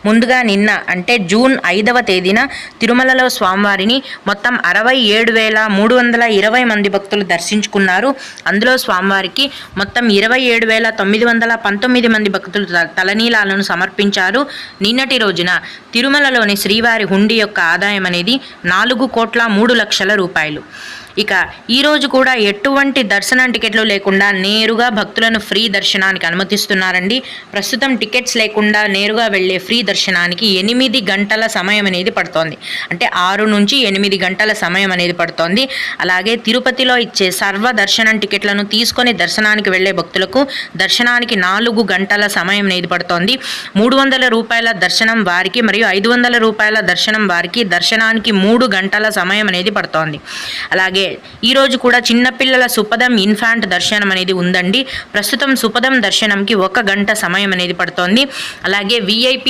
ముందుగా నిన్న అంటే జూన్ 5వ తేదీన తిరుమలలో స్వామివారిని మొత్తం 67,320 మంది భక్తులు దర్శించుకున్నారు. అందులో స్వామివారికి మొత్తం 27,919 మంది భక్తులు తలనీలాలను సమర్పించారు. నిన్నటి రోజున తిరుమలలోని శ్రీవారి హుండీ యొక్క ఆదాయం అనేది 4,03,00,000 రూపాయలు. ఇక ఈరోజు కూడా ఎటువంటి దర్శనం టికెట్లు లేకుండా నేరుగా భక్తులను ఫ్రీ దర్శనానికి అనుమతిస్తున్నారండి. ప్రస్తుతం టికెట్స్ లేకుండా నేరుగా వెళ్ళే ఫ్రీ దర్శనానికి 8 గంటల సమయం అనేది పడుతోంది. అంటే 6 నుంచి 8 గంటల సమయం అనేది పడుతోంది. అలాగే తిరుపతిలో ఇచ్చే సర్వ దర్శనం టికెట్లను తీసుకొని దర్శనానికి వెళ్ళే భక్తులకు దర్శనానికి 4 గంటల సమయం అనేది పడుతోంది. 300 రూపాయల దర్శనం వారికి మరియు 500 రూపాయల దర్శనం వారికి దర్శనానికి 3 గంటల సమయం అనేది పడుతోంది. అలాగే ఈరోజు కూడా చిన్నపిల్లల సుపదం ఇన్ఫాంట్ దర్శనం అనేది ఉందండి. ప్రస్తుతం సుపదం దర్శనంకి 1 గంట సమయం అనేది పడుతోంది. అలాగే VIP